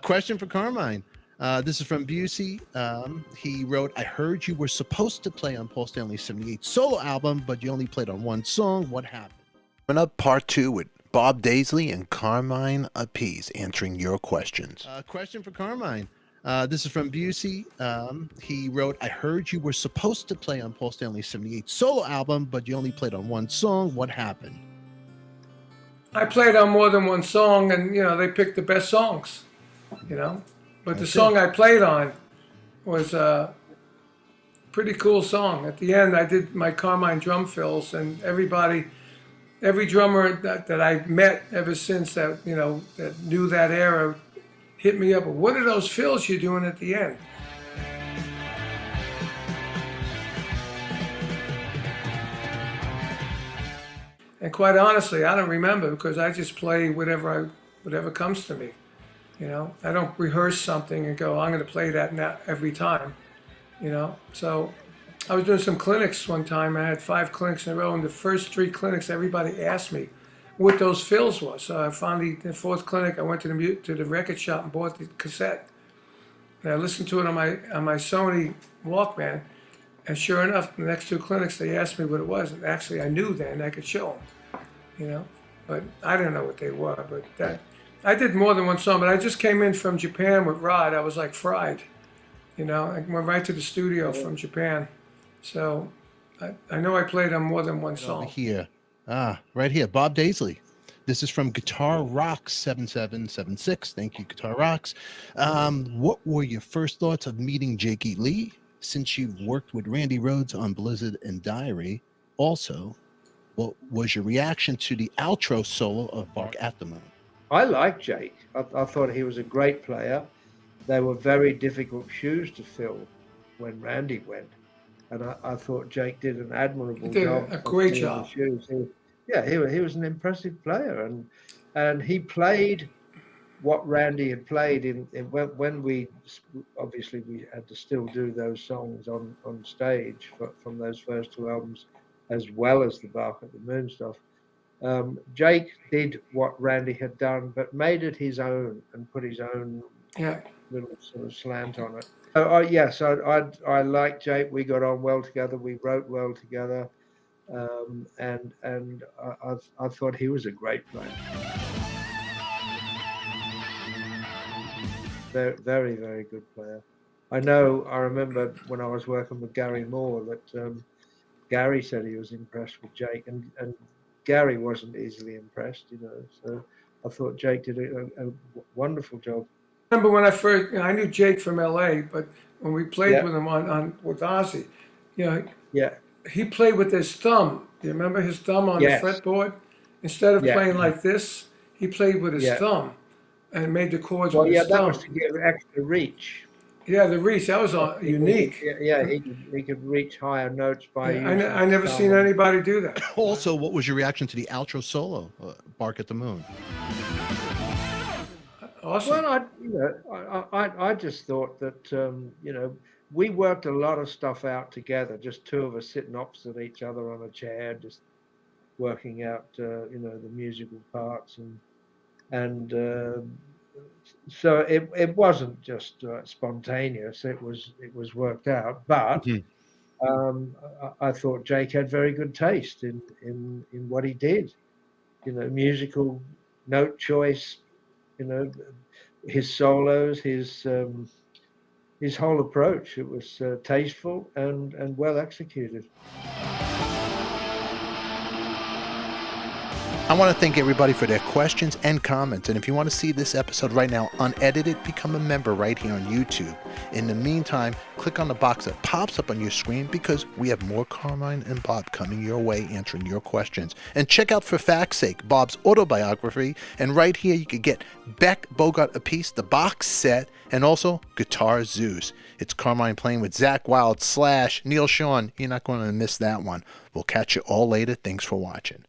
Question for Carmine. This is from Busey. He wrote, I heard you were supposed to play on Paul Stanley's 78 solo album, but you only played on one song. What happened? Coming up, part 2 with Bob Daisley and Carmine Appice answering your questions. Question for Carmine. This is from Busey. He wrote, I heard you were supposed to play on Paul Stanley's 78 solo album, but you only played on one song. What happened? I played on more than one song, and they picked the best songs, But the song I played on was a pretty cool song. At the end, I did my Carmine drum fills, and every drummer that I've met ever since that that knew that era hit me up. What are those fills you're doing at the end? And quite honestly, I don't remember because I just play whatever comes to me. I don't rehearse something and go, I'm going to play that now every time. So I was doing some clinics one time. I had 5 clinics in a row, and the first 3 clinics, everybody asked me what those fills was. So I finally, the 4th clinic, I went to the record shop and bought the cassette. And I listened to it on my Sony Walkman. And sure enough, the next 2 clinics, they asked me what it was. And actually, I knew then. I could show them, But I didn't know what they were. But I did more than one song. But I just came in from Japan with Rod. I was like fried, I went right to the studio from Japan. So I know I played on more than one song. Over here. Right here. Bob Daisley. This is from Guitar Rocks 7776. Thank you, Guitar Rocks. What were your first thoughts of meeting Jake E. Lee? Since you've worked with Randy Rhoads on Blizzard and Diary, also, what was your reaction to the outro solo of Bark at the Moon? I like Jake. I thought he was a great player. They were very difficult shoes to fill when Randy went. And I thought Jake did an admirable job. A great job. He was an impressive player. And he played what Randy had played when we had to still do those songs on stage from those first 2 albums, as well as the Bark at the Moon stuff. Jake did what Randy had done, but made it his own and put his own little sort of slant on it. So I like Jake. We got on well together. We wrote well together, and I thought he was a great player. Very, very good player. I remember when I was working with Gary Moore that Gary said he was impressed with Jake, and Gary wasn't easily impressed, So I thought Jake did a wonderful job. I remember when I first, I knew Jake from LA, but when we played with him with Ozzy, he played with his thumb. Do you remember his thumb on the fretboard? Instead of playing like this, he played with his thumb. And made the chords with his thumb. That was to give extra reach. Yeah, the reach, that was unique. He could reach higher notes by I never seen anybody do that. Also, what was your reaction to the outro solo, Bark at the Moon? Awesome. Well, I just thought that, we worked a lot of stuff out together, just 2 of us sitting opposite each other on a chair, just working out, the musical parts and so it wasn't just spontaneous. It was worked out. But I thought Jake had very good taste in what he did. Musical note choice. His solos, his whole approach. It was tasteful and well executed. I want to thank everybody for their questions and comments. And if you want to see this episode right now unedited, become a member right here on YouTube. In the meantime, click on the box that pops up on your screen because we have more Carmine and Bob coming your way answering your questions. And check out, for fact's sake, Bob's Autobiography. And right here you can get Beck, Bogart, Appice, the box set, and also Guitar Zeus. It's Carmine playing with Zakk Wylde / Neil Sean. You're not going to miss that one. We'll catch you all later. Thanks for watching.